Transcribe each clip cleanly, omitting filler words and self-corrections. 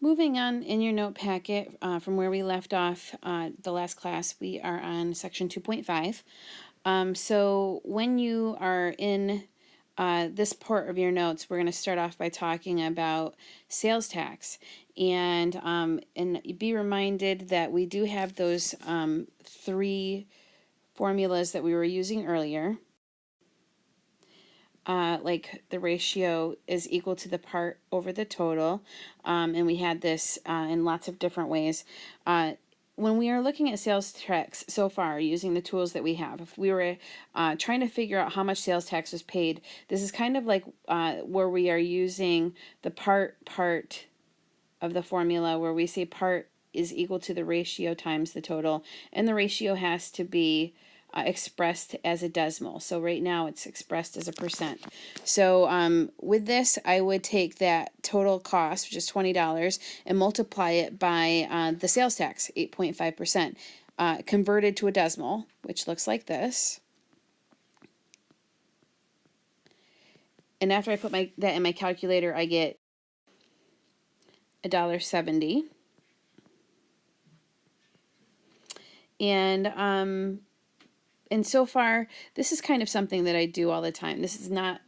Moving on in your note packet from where we left off the last class, we are on section 2.5. So when you are in this part of your notes, we're going to start off by talking about sales tax. And be reminded that we do have those three formulas that we were using earlier. Like the ratio is equal to the part over the total, and we had this in lots of different ways. When we are looking at sales tax so far using the tools that we have, if we were trying to figure out how much sales tax was paid, this is kind of like where we are using the part of the formula where we say part is equal to the ratio times the total, and the ratio has to be expressed as a decimal. So right now it's expressed as a percent. So with this, I would take that total cost, which is $20, and multiply it by the sales tax, 8.5%, converted to a decimal, which looks like this. And after I put that in my calculator, I get $1.70. And so far, this is kind of something that I do all the time. This is not,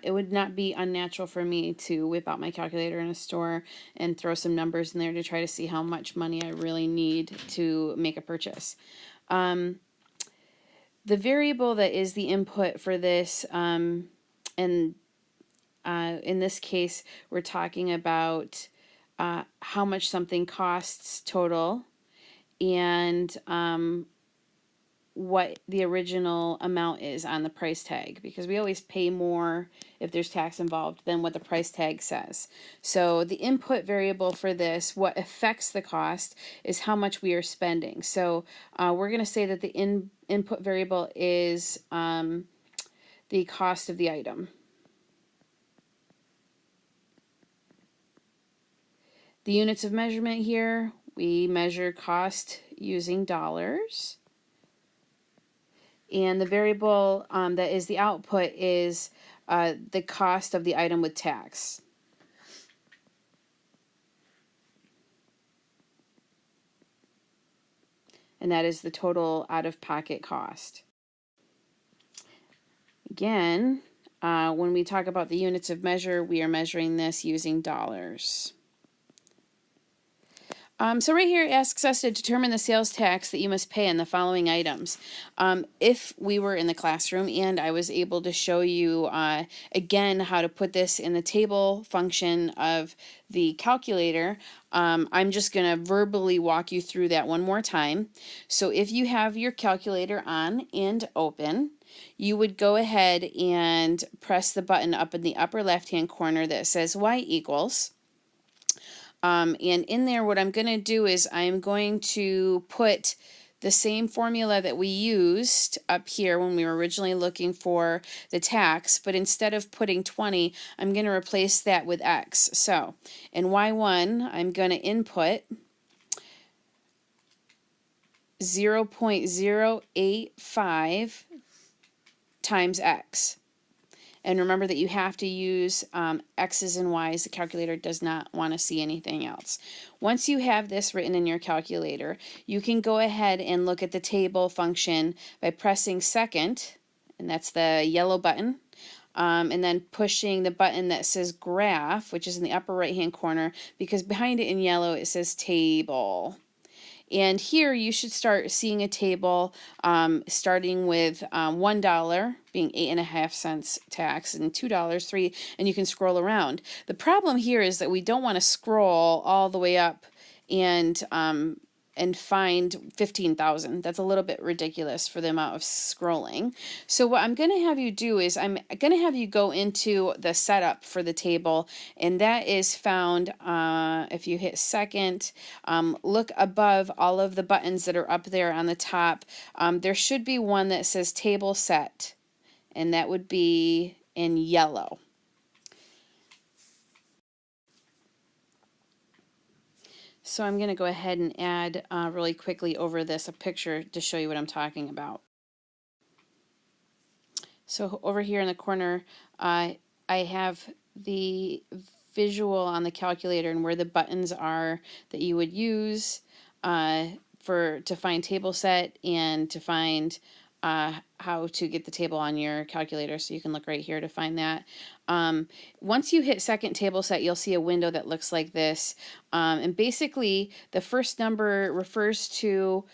it would not be unnatural for me to whip out my calculator in a store and throw some numbers in there to try to see how much money I really need to make a purchase. The variable that is the input for this, and in this case, we're talking about how much something costs total, and what the original amount is on the price tag, because we always pay more if there's tax involved than what the price tag says. So the input variable for this, what affects the cost, is how much we are spending. So we're going to say that the input variable is the cost of the item. The units of measurement here, we measure cost using dollars. And the variable that is the output is the cost of the item with tax. And that is the total out-of-pocket cost. Again, when we talk about the units of measure, we are measuring this using dollars. So right here it asks us to determine the sales tax that you must pay on the following items. If we were in the classroom and I was able to show you again how to put this in the table function of the calculator, I'm just going to verbally walk you through that one more time. So if you have your calculator on and open, you would go ahead and press the button up in the upper left hand corner that says Y equals. And in there, what I'm going to do is I'm going to put the same formula that we used up here when we were originally looking for the tax, but instead of putting 20, I'm going to replace that with X. So in Y1, I'm going to input 0.085 times X. And remember that you have to use X's and Y's. The calculator does not want to see anything else. Once you have this written in your calculator, you can go ahead and look at the table function by pressing second, and that's the yellow button, and then pushing the button that says graph, which is in the upper right hand corner, because behind it in yellow it says table. And here you should start seeing a table starting with $1 being 8.5 cents tax, and $2, 3, and you can scroll around. The problem here is that we don't want to scroll all the way up and find 15,000. That's a little bit ridiculous for the amount of scrolling. So what I'm going to have you do is I'm going to have you go into the setup for the table, and that is found if you hit second, look above all of the buttons that are up there on the top. There should be one that says table set, and that would be in yellow. So I'm going to go ahead and add really quickly over this a picture to show you what I'm talking about. So over here in the corner, I have the visual on the calculator and where the buttons are that you would use to find table set and to find how to get the table on your calculator. So you can look right here to find that. Once you hit second table set, you'll see a window that looks like this. And basically, the first number refers to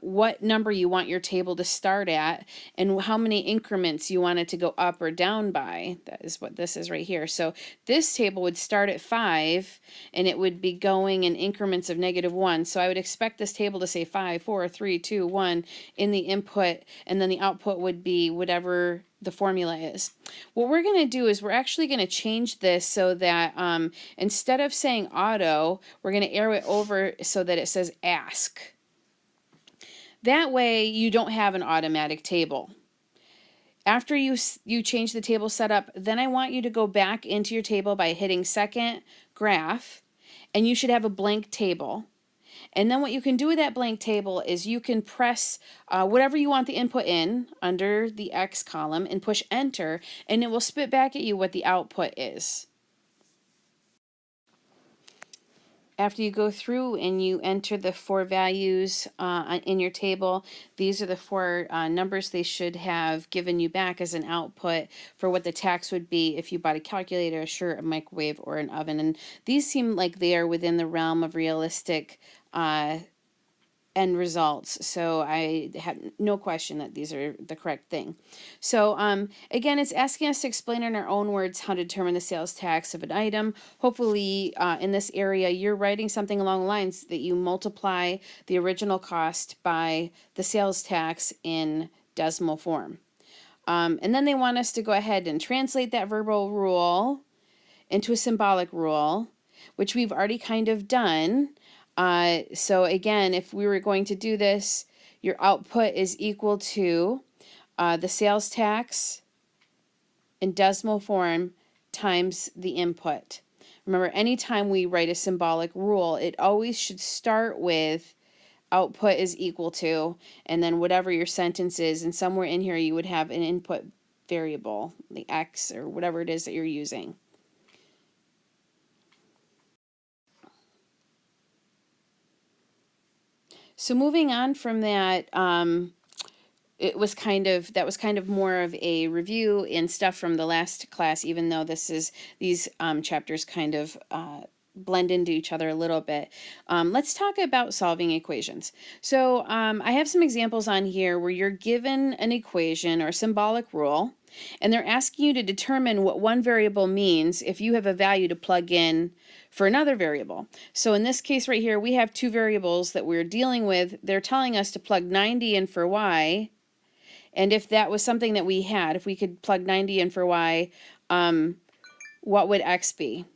what number you want your table to start at and how many increments you want it to go up or down by. That is what this is right here. So this table would start at 5 and it would be going in increments of -1. So I would expect this table to say 5, 4, 3, 2, 1 in the input, and then the output would be whatever the formula is. What we're going to do is we're actually going to change this so that instead of saying auto, we're going to arrow it over so that it says ask. That way you don't have an automatic table. After you change the table setup, then I want you to go back into your table by hitting second graph, and you should have a blank table. And then what you can do with that blank table is you can press whatever you want the input in under the X column and push enter, and it will spit back at you what the output is. After you go through and you enter the 4 values in your table, these are the 4 numbers they should have given you back as an output for what the tax would be if you bought a calculator, a shirt, a microwave, or an oven. And these seem like they are within the realm of realistic end results, so I have no question that these are the correct thing. So again, it's asking us to explain in our own words how to determine the sales tax of an item. Hopefully in this area you're writing something along the lines that you multiply the original cost by the sales tax in decimal form. And then they want us to go ahead and translate that verbal rule into a symbolic rule, which we've already kind of done. So again, if we were going to do this, your output is equal to the sales tax in decimal form times the input. Remember, anytime we write a symbolic rule, it always should start with output is equal to, and then whatever your sentence is, and somewhere in here you would have an input variable, the X or whatever it is that you're using. So moving on from that, that was kind of more of a review and stuff from the last class, even though these chapters kind of blend into each other a little bit. Let's talk about solving equations. So I have some examples on here where you're given an equation or symbolic rule, and they're asking you to determine what one variable means if you have a value to plug in for another variable. So in this case right here, we have 2 variables that we're dealing with. They're telling us to plug 90 in for y, and if that was something that we had, if we could plug 90 in for y, what would x be?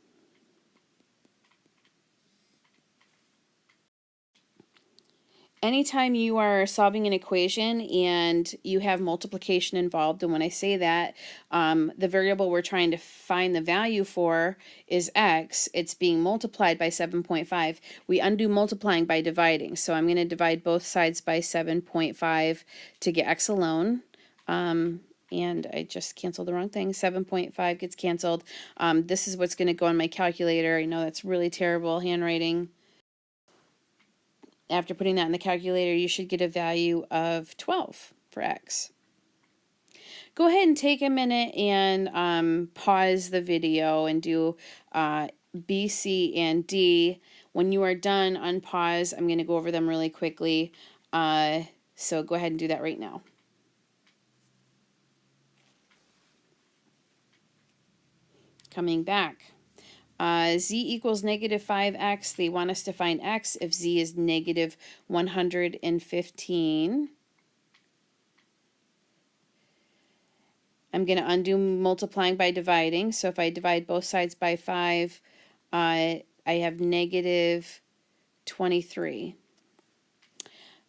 Anytime you are solving an equation and you have multiplication involved, and when I say that, the variable we're trying to find the value for is x. It's being multiplied by 7.5. We undo multiplying by dividing. So I'm going to divide both sides by 7.5 to get x alone. And I just canceled the wrong thing. 7.5 gets canceled. This is what's going to go on my calculator. I know that's really terrible handwriting. After putting that in the calculator, you should get a value of 12 for x. Go ahead and take a minute and pause the video and do B, C, and D. When you are done, unpause. I'm going to go over them really quickly. So go ahead and do that right now. Coming back. Z equals -5x. They want us to find x if z is -115. I'm going to undo multiplying by dividing. So if I divide both sides by 5, I have -23.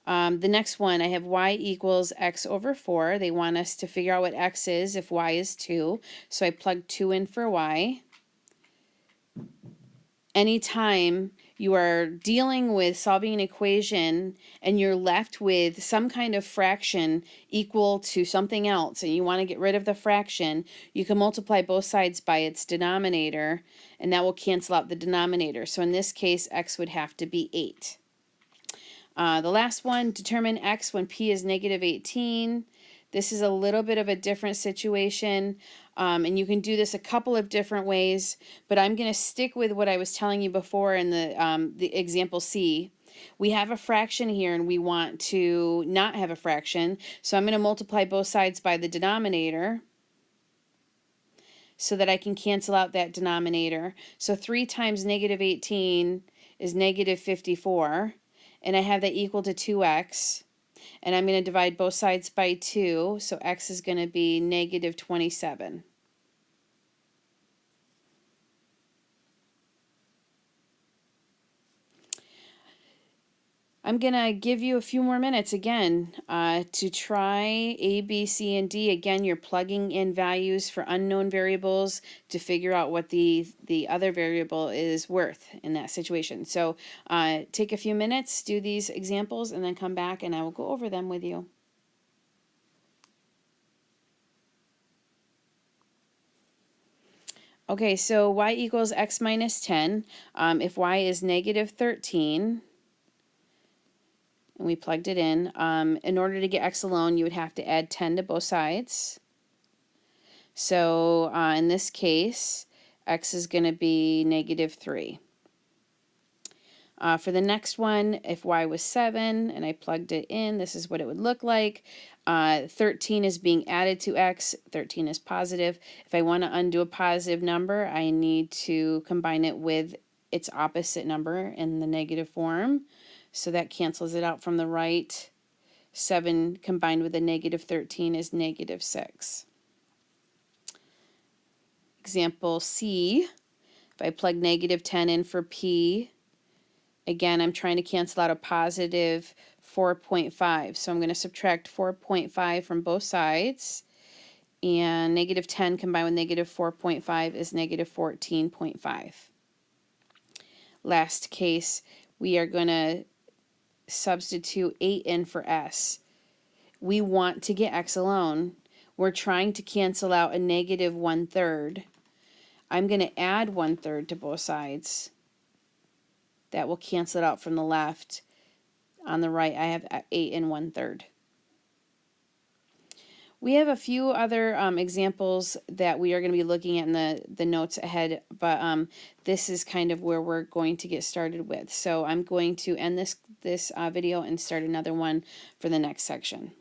The next one, I have y equals x over 4. They want us to figure out what x is if y is 2. So I plug 2 in for y. anytime you are dealing with solving an equation and you're left with some kind of fraction equal to something else and you want to get rid of the fraction, you can multiply both sides by its denominator and that will cancel out the denominator. So in this case, x would have to be 8. The last one, determine x when p is negative 18. This is a little bit of a different situation, and you can do this a couple of different ways, but I'm going to stick with what I was telling you before in the example C. We have a fraction here and we want to not have a fraction, so I'm going to multiply both sides by the denominator so that I can cancel out that denominator. So 3 times negative 18 is negative 54, and I have that equal to 2x. And I'm going to divide both sides by 2, so x is going to be negative 27. I'm going to give you a few more minutes again to try A, B, C, and D. Again, you're plugging in values for unknown variables to figure out what the other variable is worth in that situation. So take a few minutes, do these examples, and then come back and I will go over them with you. Okay, so y equals x minus 10. If y is negative 13, and we plugged it in order to get x alone, you would have to add 10 to both sides. So in this case, x is going to be negative 3. For the next one, if y was 7 and I plugged it in, this is what it would look like. 13 is being added to x, 13 is positive. If I want to undo a positive number, I need to combine it with its opposite number in the negative form. So that cancels it out from the right. 7 combined with a negative 13 is negative 6. Example C, if I plug negative 10 in for P, again, I'm trying to cancel out a positive 4.5. So I'm going to subtract 4.5 from both sides. And negative 10 combined with negative 4.5 is negative 14.5. Last case, we are going to substitute 8 in for s. We want to get x alone. We're trying to cancel out a negative 1/3. I'm going to add 1/3 to both sides. That will cancel it out from the left. On the right, I have 8 and 1/3. We have a few other examples that we are going to be looking at in the notes ahead, but this is kind of where we're going to get started with. So I'm going to end this video and start another one for the next section.